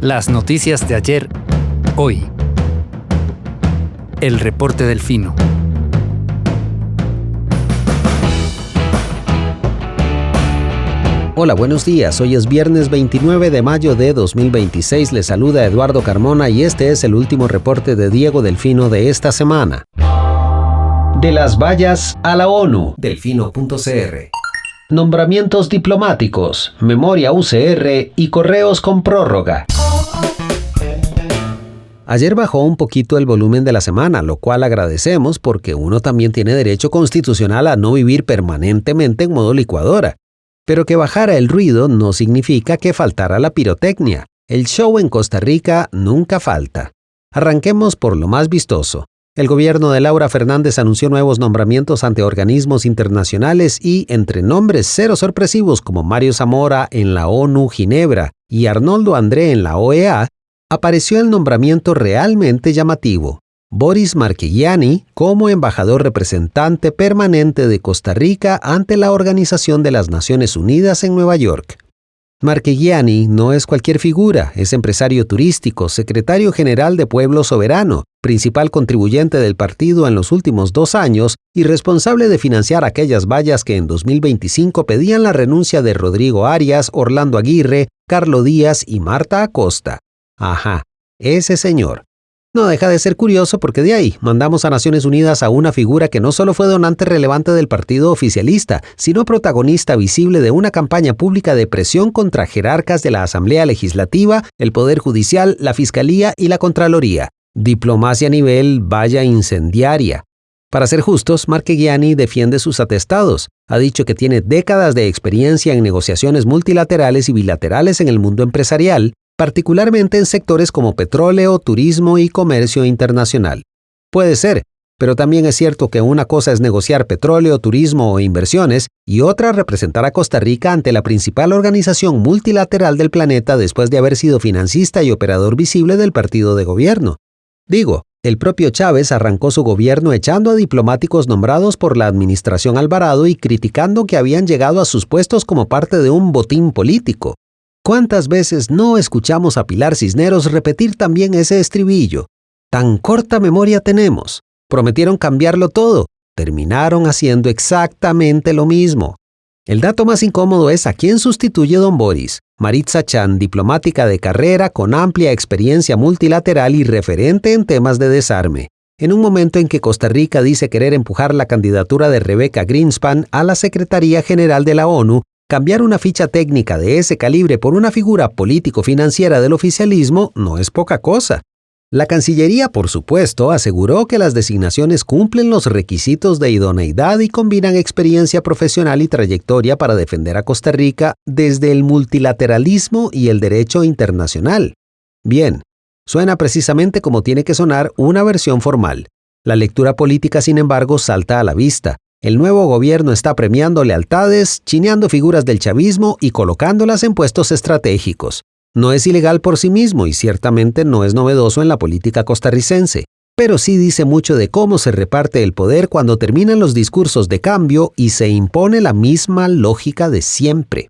Las noticias de ayer, hoy. El reporte del Fino. Hola, buenos días. Hoy es viernes 29 de mayo de 2026. Les saluda Eduardo Carmona y este es el último reporte de Diego Delfino de esta semana. De las vallas a la ONU. Delfino.cr. Nombramientos diplomáticos, memoria UCR y correos con prórroga. Ayer bajó un poquito el volumen de la semana, lo cual agradecemos porque uno también tiene derecho constitucional a no vivir permanentemente en modo licuadora. Pero que bajara el ruido no significa que faltara la pirotecnia. El show en Costa Rica nunca falta. Arranquemos por lo más vistoso. El gobierno de Laura Fernández anunció nuevos nombramientos ante organismos internacionales y, entre nombres cero sorpresivos como Mario Zamora en la ONU Ginebra y Arnoldo André en la OEA, apareció el nombramiento realmente llamativo. Boris Marchegiani como embajador representante permanente de Costa Rica ante la Organización de las Naciones Unidas en Nueva York. Marchegiani no es cualquier figura, es empresario turístico, secretario general de Pueblo Soberano, principal contribuyente del partido en los últimos 2 años y responsable de financiar aquellas vallas que en 2025 pedían la renuncia de Rodrigo Arias, Orlando Aguirre, Carlo Díaz y Marta Acosta. Ajá, ese señor. No deja de ser curioso porque de ahí mandamos a Naciones Unidas a una figura que no solo fue donante relevante del partido oficialista, sino protagonista visible de una campaña pública de presión contra jerarcas de la Asamblea Legislativa, el Poder Judicial, la Fiscalía y la Contraloría. Diplomacia a nivel valla incendiaria. Para ser justos, Marchegiani defiende sus atestados. Ha dicho que tiene décadas de experiencia en negociaciones multilaterales y bilaterales en el mundo empresarial, particularmente en sectores como petróleo, turismo y comercio internacional. Puede ser, pero también es cierto que una cosa es negociar petróleo, turismo o inversiones y otra representar a Costa Rica ante la principal organización multilateral del planeta después de haber sido financista y operador visible del partido de gobierno. Digo, el propio Chávez arrancó su gobierno echando a diplomáticos nombrados por la administración Alvarado y criticando que habían llegado a sus puestos como parte de un botín político. ¿Cuántas veces no escuchamos a Pilar Cisneros repetir también ese estribillo? Tan corta memoria tenemos. Prometieron cambiarlo todo. Terminaron haciendo exactamente lo mismo. El dato más incómodo es a quién sustituye don Boris. Maritza Chan, diplomática de carrera con amplia experiencia multilateral y referente en temas de desarme. En un momento en que Costa Rica dice querer empujar la candidatura de Rebecca Greenspan a la Secretaría General de la ONU, cambiar una ficha técnica de ese calibre por una figura político-financiera del oficialismo no es poca cosa. La Cancillería, por supuesto, aseguró que las designaciones cumplen los requisitos de idoneidad y combinan experiencia profesional y trayectoria para defender a Costa Rica desde el multilateralismo y el derecho internacional. Bien, suena precisamente como tiene que sonar una versión formal. La lectura política, sin embargo, salta a la vista. El nuevo gobierno está premiando lealtades, chineando figuras del chavismo y colocándolas en puestos estratégicos. No es ilegal por sí mismo y ciertamente no es novedoso en la política costarricense, pero sí dice mucho de cómo se reparte el poder cuando terminan los discursos de cambio y se impone la misma lógica de siempre.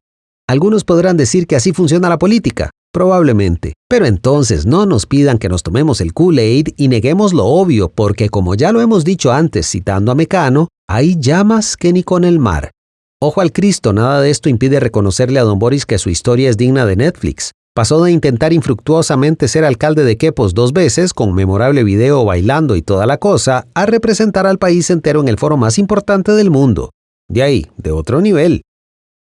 Algunos podrán decir que así funciona la política, probablemente, pero entonces no nos pidan que nos tomemos el Kool-Aid y neguemos lo obvio, porque como ya lo hemos dicho antes citando a Mecano, hay llamas que ni con el mar. Ojo al Cristo, nada de esto impide reconocerle a don Boris que su historia es digna de Netflix. Pasó de intentar infructuosamente ser alcalde de Quepos 2 veces, con memorable video bailando y toda la cosa, a representar al país entero en el foro más importante del mundo. De ahí, de otro nivel.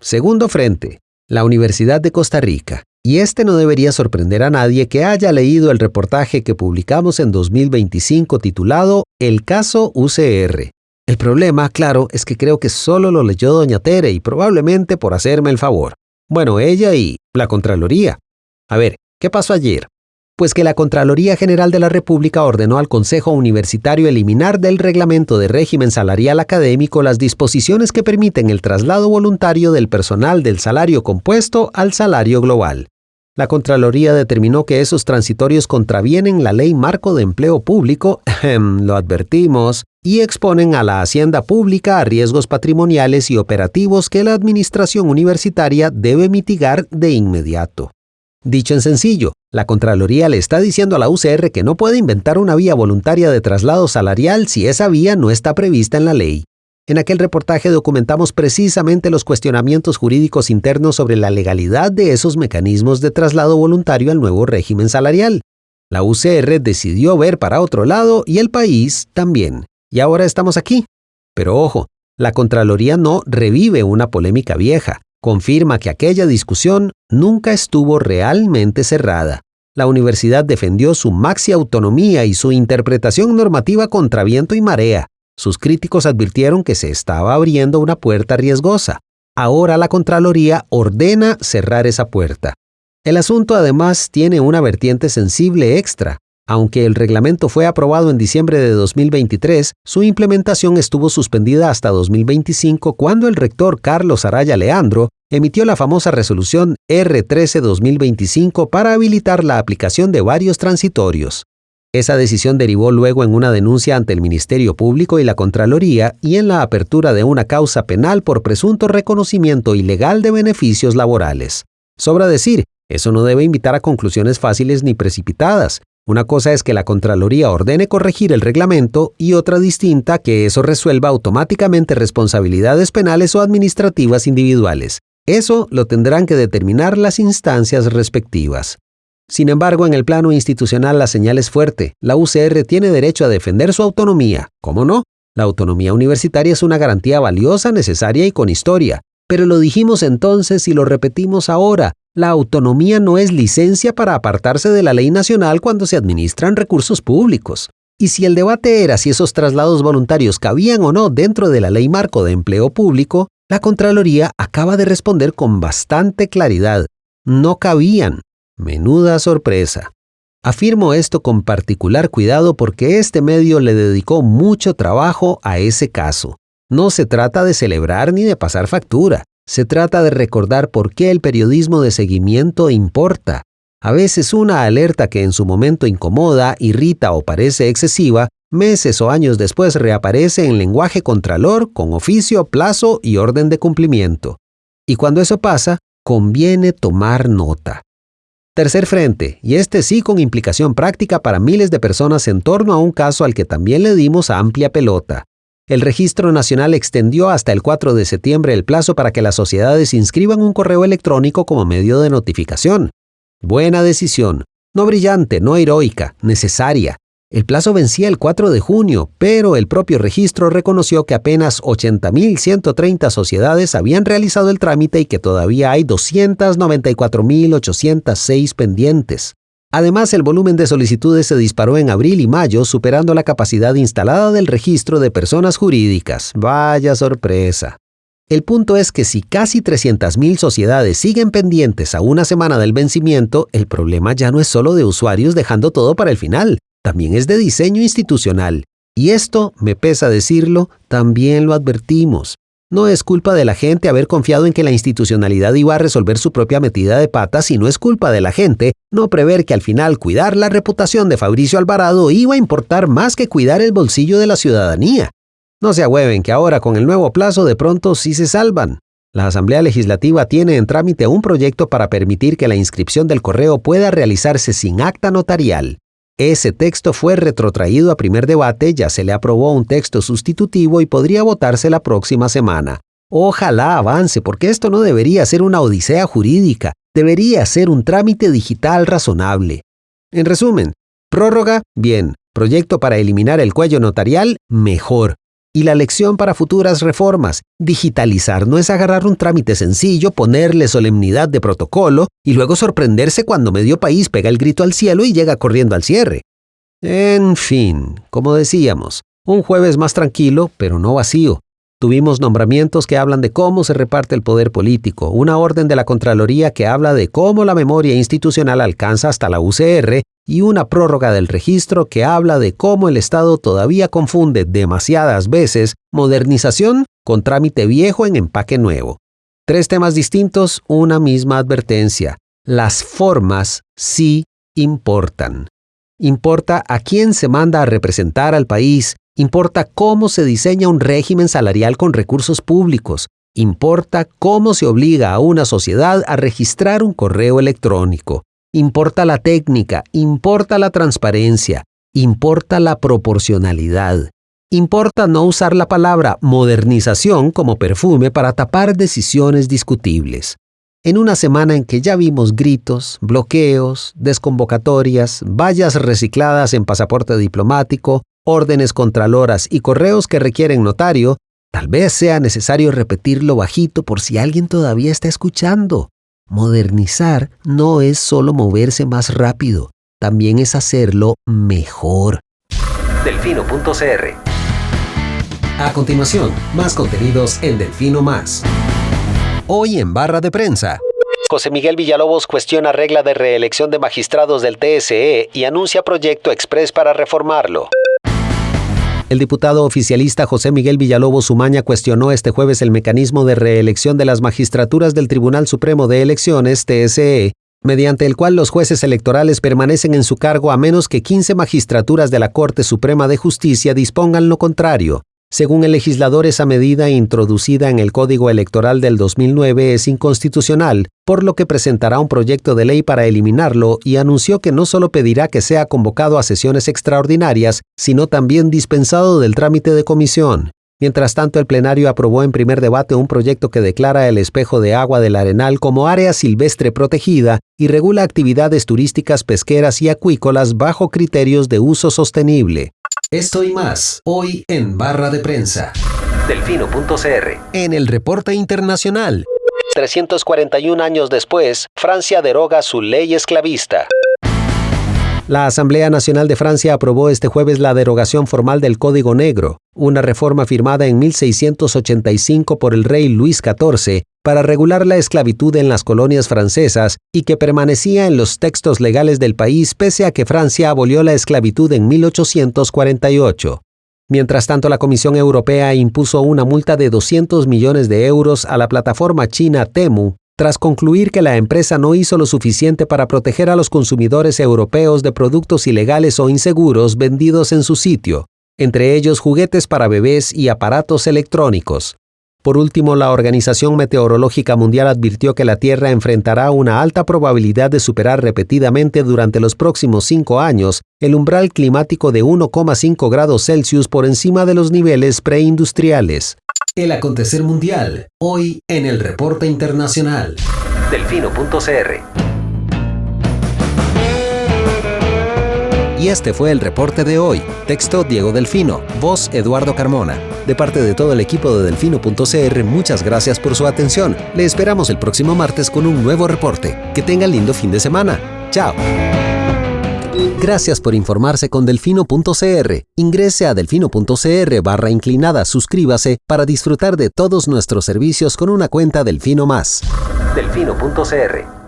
Segundo frente, la Universidad de Costa Rica. Y este no debería sorprender a nadie que haya leído el reportaje que publicamos en 2025 titulado El caso UCR. El problema, claro, es que creo que solo lo leyó doña Tere y probablemente por hacerme el favor. Bueno, ella y la Contraloría. A ver, ¿qué pasó ayer? Pues que la Contraloría General de la República ordenó al Consejo Universitario eliminar del reglamento de régimen salarial académico las disposiciones que permiten el traslado voluntario del personal del salario compuesto al salario global. La Contraloría determinó que esos transitorios contravienen la Ley Marco de Empleo Público, lo advertimos, y exponen a la hacienda pública a riesgos patrimoniales y operativos que la administración universitaria debe mitigar de inmediato. Dicho en sencillo, La Contraloría le está diciendo a la UCR que no puede inventar una vía voluntaria de traslado salarial si esa vía no está prevista en la ley. En aquel reportaje documentamos precisamente los cuestionamientos jurídicos internos sobre la legalidad de esos mecanismos de traslado voluntario al nuevo régimen salarial. La UCR decidió ver para otro lado y el país también. Y ahora estamos aquí. Pero ojo, la Contraloría no revive una polémica vieja. Confirma que aquella discusión nunca estuvo realmente cerrada. La universidad defendió su maxi autonomía y su interpretación normativa contra viento y marea. Sus críticos advirtieron que se estaba abriendo una puerta riesgosa. Ahora la Contraloría ordena cerrar esa puerta. El asunto además tiene una vertiente sensible extra. Aunque el reglamento fue aprobado en diciembre de 2023, su implementación estuvo suspendida hasta 2025 cuando el rector Carlos Araya Leandro emitió la famosa resolución R13-2025 para habilitar la aplicación de varios transitorios. Esa decisión derivó luego en una denuncia ante el Ministerio Público y la Contraloría y en la apertura de una causa penal por presunto reconocimiento ilegal de beneficios laborales. Sobra decir, eso no debe invitar a conclusiones fáciles ni precipitadas. Una cosa es que la Contraloría ordene corregir el reglamento y otra distinta que eso resuelva automáticamente responsabilidades penales o administrativas individuales. Eso lo tendrán que determinar las instancias respectivas. Sin embargo, en el plano institucional la señal es fuerte. La UCR tiene derecho a defender su autonomía. ¿Cómo no? La autonomía universitaria es una garantía valiosa, necesaria y con historia. Pero lo dijimos entonces y lo repetimos ahora. La autonomía no es licencia para apartarse de la ley nacional cuando se administran recursos públicos. Y si el debate era si esos traslados voluntarios cabían o no dentro de la Ley Marco de Empleo Público, la Contraloría acaba de responder con bastante claridad. No cabían. Menuda sorpresa. Afirmo esto con particular cuidado porque este medio le dedicó mucho trabajo a ese caso. No se trata de celebrar ni de pasar factura. Se trata de recordar por qué el periodismo de seguimiento importa. A veces una alerta que en su momento incomoda, irrita o parece excesiva, meses o años después reaparece en lenguaje contralor, con oficio, plazo y orden de cumplimiento. Y cuando eso pasa, conviene tomar nota. Tercer frente, y este sí con implicación práctica para miles de personas en torno a un caso al que también le dimos amplia pelota. El Registro Nacional extendió hasta el 4 de septiembre el plazo para que las sociedades inscriban un correo electrónico como medio de notificación. Buena decisión, no brillante, no heroica, necesaria. El plazo vencía el 4 de junio, pero el propio registro reconoció que apenas 80.130 sociedades habían realizado el trámite y que todavía hay 294.806 pendientes. Además, el volumen de solicitudes se disparó en abril y mayo, superando la capacidad instalada del registro de personas jurídicas. ¡Vaya sorpresa! El punto es que si casi 300.000 sociedades siguen pendientes a una semana del vencimiento, el problema ya no es solo de usuarios dejando todo para el final, también es de diseño institucional. Y esto, me pesa decirlo, también lo advertimos. No es culpa de la gente haber confiado en que la institucionalidad iba a resolver su propia metida de patas y no es culpa de la gente no prever que al final cuidar la reputación de Fabricio Alvarado iba a importar más que cuidar el bolsillo de la ciudadanía. No se ahueven que ahora con el nuevo plazo de pronto sí se salvan. La Asamblea Legislativa tiene en trámite un proyecto para permitir que la inscripción del correo pueda realizarse sin acta notarial. Ese texto fue retrotraído a primer debate, ya se le aprobó un texto sustitutivo y podría votarse la próxima semana. Ojalá avance, porque esto no debería ser una odisea jurídica, debería ser un trámite digital razonable. En resumen, prórroga, bien. Proyecto para eliminar el cuello notarial, mejor. Y la lección para futuras reformas, digitalizar no es agarrar un trámite sencillo, ponerle solemnidad de protocolo y luego sorprenderse cuando medio país pega el grito al cielo y llega corriendo al cierre. En fin, como decíamos, un jueves más tranquilo, pero no vacío. Tuvimos nombramientos que hablan de cómo se reparte el poder político, una orden de la Contraloría que habla de cómo la memoria institucional alcanza hasta la UCR y una prórroga del registro que habla de cómo el Estado todavía confunde demasiadas veces modernización con trámite viejo en empaque nuevo. 3 temas distintos, una misma advertencia. Las formas sí importan. Importa a quién se manda a representar al país. Importa cómo se diseña un régimen salarial con recursos públicos. Importa cómo se obliga a una sociedad a registrar un correo electrónico. Importa la técnica, importa la transparencia, importa la proporcionalidad. Importa no usar la palabra modernización como perfume para tapar decisiones discutibles. En una semana en que ya vimos gritos, bloqueos, desconvocatorias, vallas recicladas en pasaporte diplomático, órdenes contraloras y correos que requieren notario, tal vez sea necesario repetirlo bajito por si alguien todavía está escuchando. Modernizar no es solo moverse más rápido, también es hacerlo mejor. Delfino.cr. A continuación, más contenidos en Delfino Más. Hoy en Barra de Prensa. José Miguel Villalobos cuestiona regla de reelección de magistrados del TSE y anuncia proyecto exprés para reformarlo. El diputado oficialista José Miguel Villalobos Umaña cuestionó este jueves el mecanismo de reelección de las magistraturas del Tribunal Supremo de Elecciones, TSE, mediante el cual los jueces electorales permanecen en su cargo a menos que 15 magistraturas de la Corte Suprema de Justicia dispongan lo contrario. Según el legislador, esa medida introducida en el Código Electoral del 2009 es inconstitucional, por lo que presentará un proyecto de ley para eliminarlo y anunció que no solo pedirá que sea convocado a sesiones extraordinarias, sino también dispensado del trámite de comisión. Mientras tanto, el plenario aprobó en primer debate un proyecto que declara el espejo de agua del Arenal como área silvestre protegida y regula actividades turísticas, pesqueras y acuícolas bajo criterios de uso sostenible. Esto y más, hoy en Barra de Prensa. Delfino.cr. En el reporte internacional. 341 años después, Francia deroga su ley esclavista. La Asamblea Nacional de Francia aprobó este jueves la derogación formal del Código Negro, una reforma firmada en 1685 por el rey Luis XIV para regular la esclavitud en las colonias francesas y que permanecía en los textos legales del país pese a que Francia abolió la esclavitud en 1848. Mientras tanto, la Comisión Europea impuso una multa de 200 millones de euros a la plataforma china Temu, tras concluir que la empresa no hizo lo suficiente para proteger a los consumidores europeos de productos ilegales o inseguros vendidos en su sitio, entre ellos juguetes para bebés y aparatos electrónicos. Por último, la Organización Meteorológica Mundial advirtió que la Tierra enfrentará una alta probabilidad de superar repetidamente durante los próximos 5 años el umbral climático de 1,5 grados Celsius por encima de los niveles preindustriales. El acontecer mundial, hoy en el reporte internacional. Delfino.cr. Y este fue el reporte de hoy. Texto Diego Delfino, voz Eduardo Carmona. De parte de todo el equipo de Delfino.cr, muchas gracias por su atención. Le esperamos el próximo martes con un nuevo reporte. Que tenga lindo fin de semana. Chao. Gracias por informarse con Delfino.cr. Ingrese a Delfino.cr/inclinada, suscríbase para disfrutar de todos nuestros servicios con una cuenta Delfino Más. Delfino.cr.